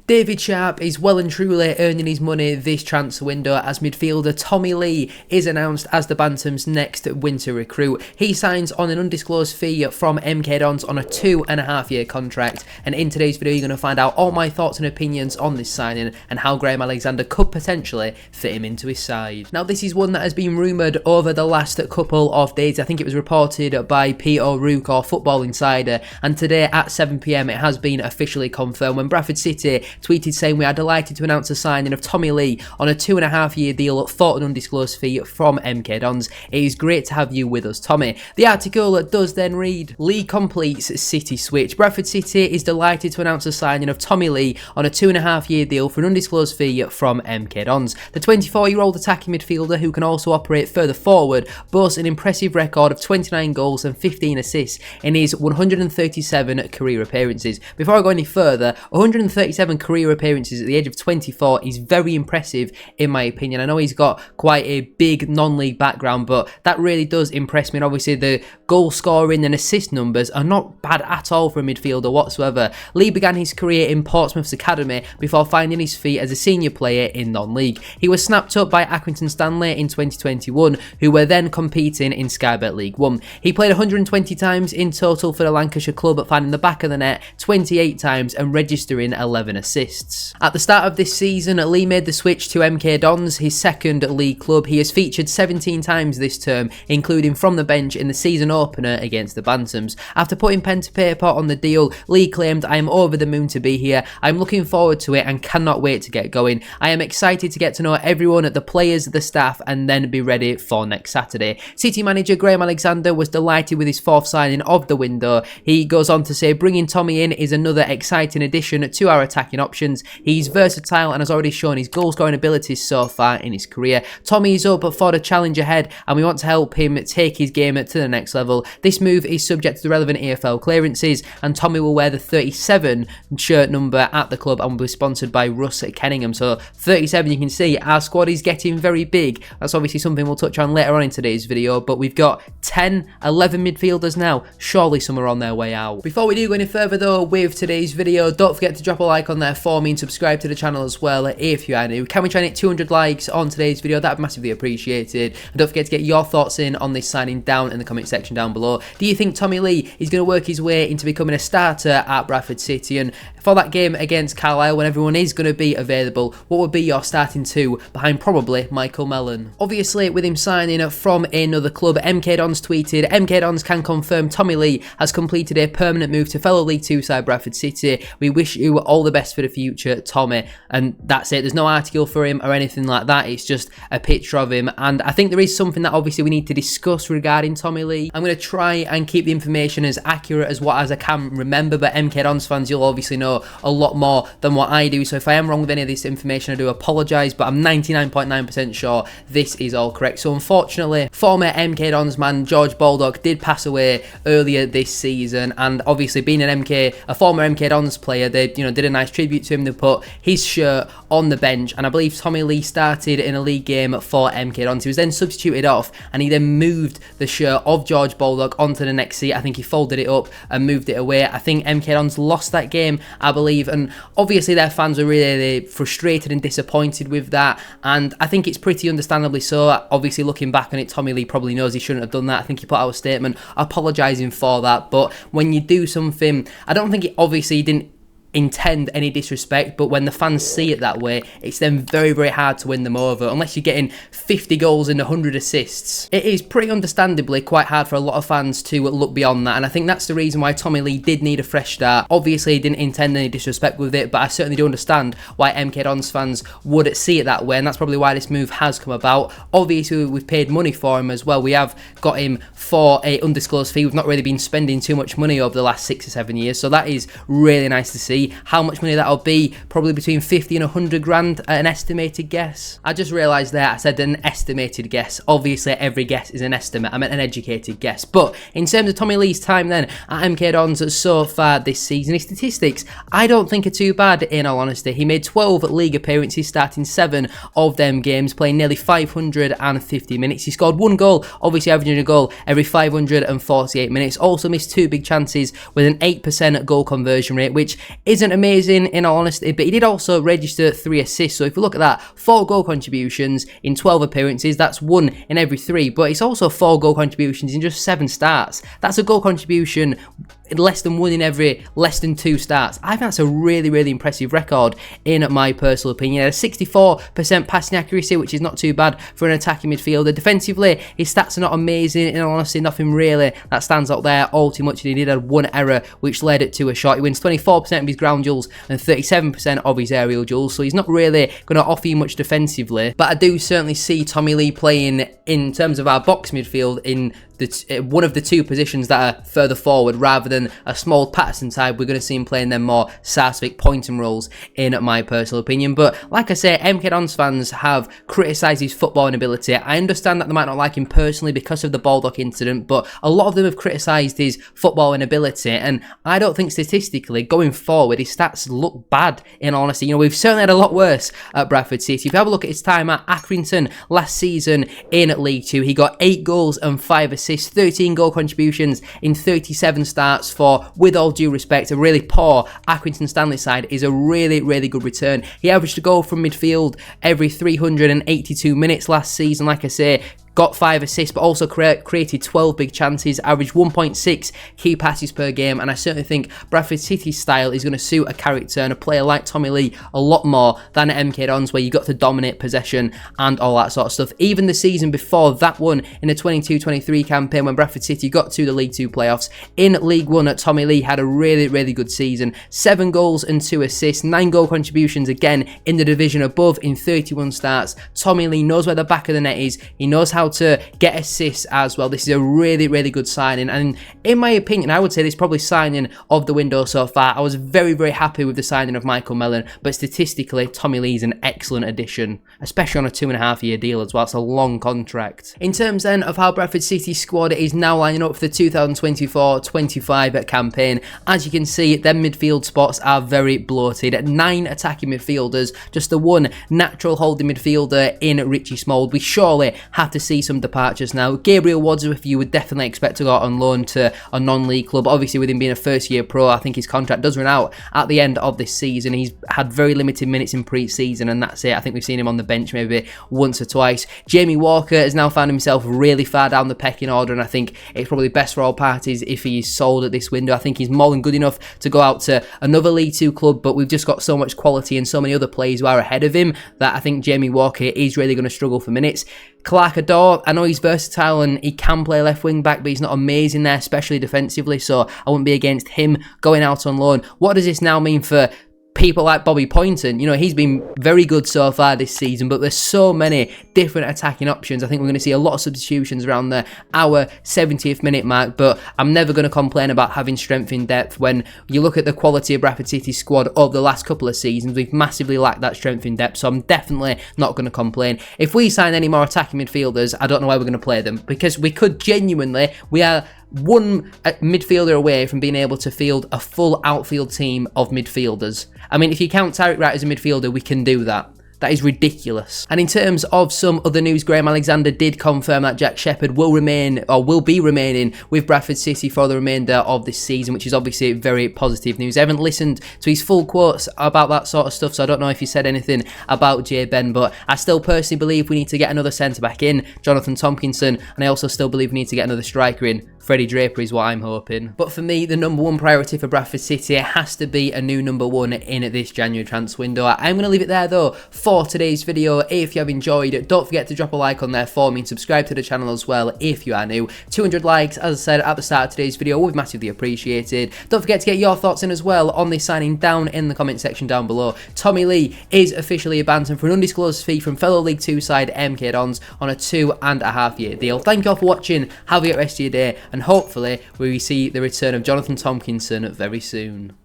David Sharp is well and truly earning his money this transfer window as midfielder Tommy Leigh is announced as the Bantam's next winter recruit. He signs on an undisclosed fee from MK Dons on a 2.5-year contract, and in today's video you're going to find out all my thoughts and opinions on this signing and how Graham Alexander could potentially fit him into his side. Now this is one that has been rumoured over the last couple of days. I think it was reported by Peter O'Rourke or Football Insider, and today at 7 PM it has been officially confirmed when Bradford City tweeted saying, "We are delighted to announce the signing of Tommy Leigh on a 2.5-year deal for an undisclosed fee from MK Dons. It is great to have you with us, Tommy." The article does then read, "Leigh completes City switch. Bradford City is delighted to announce the signing of Tommy Leigh on a 2.5-year deal for an undisclosed fee from MK Dons. The 24-year-old attacking midfielder, who can also operate further forward, boasts an impressive record of 29 goals and 15 assists in his 137 career appearances." Before I go any further, 137 career appearances at the age of 24 is very impressive in my opinion. I know he's got quite a big non-league background, but that really does impress me, and obviously the goal scoring and assist numbers are not bad at all for a midfielder whatsoever. Leigh began his career in Portsmouth's academy before finding his feet as a senior player in non-league. He was snapped up by Accrington Stanley in 2021, who were then competing in Sky Bet League 1. He played 120 times in total for the Lancashire club, finding the back of the net 28 times and registering 11 assists. At the start of this season, Leigh made the switch to MK Dons, his second league club. He has featured 17 times this term, including from the bench in the season opener against the Bantams. After putting pen to paper on the deal, Leigh claimed, "I am over the moon to be here. I'm looking forward to it and cannot wait to get going. I am excited to get to know everyone, the players, the staff, and then be ready for next Saturday." City manager Graham Alexander was delighted with his fourth signing of the window. He goes on to say, "Bringing Tommy in is another exciting addition to our attacking options. He's versatile and has already shown his goal scoring abilities so far in his career. Tommy is up for the challenge ahead and we want to help him take his game to the next level. This move is subject to the relevant EFL clearances, and Tommy will wear the 37 shirt number at the club and will be sponsored by Russ Kenningham." So 37, you can see our squad is getting very big. That's obviously something we'll touch on later on in today's video, but we've got 10, 11 midfielders now. Surely some are on their way out. Before we do go any further though with today's video, don't forget to drop a like on there for me and subscribe to the channel as well if you are new. Can we try and hit 200 likes on today's video? That would be massively appreciated. And don't forget to get your thoughts in on this signing down in the comment section down below. Do you think Tommy Leigh is going to work his way into becoming a starter at Bradford City? And for that game against Carlisle, when everyone is going to be available, what would be your starting two behind probably Michael Mellon? Obviously, with him signing from another club, MK Dons tweeted, "MK Dons can confirm Tommy Leigh has completed a permanent move to fellow League 2 side Bradford City. We wish you all the best for the future, Tommy." And that's it. There's no article for him or anything like that. It's just a picture of him. And I think there is something that obviously we need to discuss regarding Tommy Leigh. I'm going to try and keep the information as accurate as I can remember, but MK Dons fans, you'll obviously know a lot more than what I do. So if I am wrong with any of this information, I do apologise, but I'm 99.9% sure this is all correct. So unfortunately, former MK Dons man George Baldock did pass away earlier this season, and obviously being a former MK Dons player, they did a nice tribute to him. They put his shirt on the bench, and I believe Tommy Leigh started in a league game for MK Dons. He was then substituted off, and he then moved the shirt of George Baldock onto the next seat. I think he folded it up and moved it away. I think MK Dons lost that game, I believe, and obviously their fans were really frustrated and disappointed with that, and I think it's pretty understandably so. Obviously looking back on it, Tommy Leigh probably knows he shouldn't have done that. I think he put out a statement apologising for that, but when you do something, I don't think he didn't intend any disrespect, but when the fans see it that way, it's then very, very hard to win them over unless you're getting 50 goals and 100 assists. It is pretty understandably quite hard for a lot of fans to look beyond that, and I think that's the reason why Tommy Leigh did need a fresh start. Obviously he didn't intend any disrespect with it, but I certainly do understand why MK Dons fans would see it that way, and that's probably why this move has come about. Obviously we've paid money for him as well. We have got him for a undisclosed fee. We've not really been spending too much money over the last 6 or 7 years, so that is really nice to see. How much money that'll be? Probably between 50 and 100 grand at an estimated guess. I just realised there I said an estimated guess. Obviously every guess is an estimate. I meant an educated guess. But in terms of Tommy Leigh's time then at MK Dons so far this season, his statistics I don't think are too bad in all honesty. He made 12 league appearances, starting 7 of them games, playing nearly 550 minutes. He scored 1 goal, obviously averaging a goal every 548 minutes. Also missed 2 big chances with an 8% goal conversion rate, which isn't amazing in all honesty, but he did also register 3 assists. So if you look at that, 4 goal contributions in 12 appearances, that's 1 in every 3, but it's also 4 goal contributions in just 7 starts. That's a goal contribution less than 1 in every less than 2 starts. I think that's a really, really impressive record in my personal opinion. A 64% passing accuracy, which is not too bad for an attacking midfielder. Defensively, his stats are not amazing. In all honesty, nothing really that stands out there all too much. He did have 1 error, which led it to a shot. He wins 24% of his ground duels and 37% of his aerial duels, so he's not really going to offer you much defensively. But I do certainly see Tommy Leigh playing, in terms of our box midfield, in one of the 2 positions that are further forward rather than a small Patterson type. We're going to see him playing them more Sarcevic pointing roles in my personal opinion. But like I say, MK Dons fans have criticised his footballing ability. I understand that they might not like him personally because of the Baldock incident, but a lot of them have criticised his footballing ability, and I don't think statistically going forward his stats look bad in all honesty. You know, we've certainly had a lot worse at Bradford City. If you have a look at his time at Accrington last season in League 2, he got 8 goals and 5 assists, 13 goal contributions in 37 starts for, with all due respect, a really poor Accrington Stanley side. Is a really, really good return. He averaged a goal from midfield every 382 minutes last season. Like I say, got 5 assists, but also created 12 big chances, averaged 1.6 key passes per game, and I certainly think Bradford City's style is going to suit a character and a player like Tommy Leigh a lot more than at MK Dons, where you got to dominate possession and all that sort of stuff. Even the season before that one, in the 22-23 campaign, when Bradford City got to the League 2 playoffs, in League 1, Tommy Leigh had a really, really good season. 7 goals and 2 assists, 9 goal contributions again in the division above in 31 starts. Tommy Leigh knows where the back of the net is. He knows how to get assists as well. This is a really, really good signing, and in my opinion, I would say this is probably signing of the window so far. I was very, very happy with the signing of Michael Mellon, but statistically, Tommy Leigh is an excellent addition, especially on a 2.5-year deal as well. It's a long contract. In terms then of how Bradford City's squad is now lining up for the 2024-25 campaign, as you can see, their midfield spots are very bloated. 9 attacking midfielders, just the 1 natural holding midfielder in Richie Smould. We surely have to see some departures now. Gabriel Wadsworth, you would definitely expect to go out on loan to a non-league club. Obviously, with him being a first-year pro, I think his contract does run out at the end of this season. He's had very limited minutes in pre-season, and that's it. I think we've seen him on the bench maybe once or twice. Jamie Walker has now found himself really far down the pecking order, and I think it's probably best for all parties if he's sold at this window. I think he's more than good enough to go out to another League 2 club, but we've just got so much quality and so many other players who are ahead of him that I think Jamie Walker is really going to struggle for minutes. Clark Adore, I know he's versatile and he can play left wing back, but he's not amazing there, especially defensively, so I wouldn't be against him going out on loan. What does this now mean for people like Bobby Poynton? You know, he's been very good so far this season, but there's so many different attacking options. I think we're going to see a lot of substitutions around the hour 70th minute mark, but I'm never going to complain about having strength in depth. When you look at the quality of Bradford City's squad over the last couple of seasons, we've massively lacked that strength in depth, so I'm definitely not going to complain. If we sign any more attacking midfielders, I don't know where we're going to play them, because we could genuinely, we are 1 midfielder away from being able to field a full outfield team of midfielders. I mean, if you count Tyreek Wright as a midfielder, we can do that. That is ridiculous. And in terms of some other news, Graham Alexander did confirm that Jack Shepherd will remain, or will be remaining, with Bradford City for the remainder of this season, which is obviously very positive news. I haven't listened to his full quotes about that sort of stuff, so I don't know if he said anything about Jay Ben, but I still personally believe we need to get another centre-back in, Jonathan Tompkinson, and I also still believe we need to get another striker in. Freddie Draper is what I'm hoping. But for me, the number 1 priority for Bradford City has to be a new number 1 in this January transfer window. I'm going to leave it there though for today's video. If you have enjoyed, don't forget to drop a like on there for me and subscribe to the channel as well if you are new. 200 likes, as I said at the start of today's video, will be massively appreciated. Don't forget to get your thoughts in as well on this signing down in the comment section down below. Tommy Leigh is officially a bantam for an undisclosed fee from fellow League 2 side MK Dons on a 2.5-year deal. Thank you all for watching, have a great rest of your day, and hopefully we see the return of Jonathan Tompkinson very soon.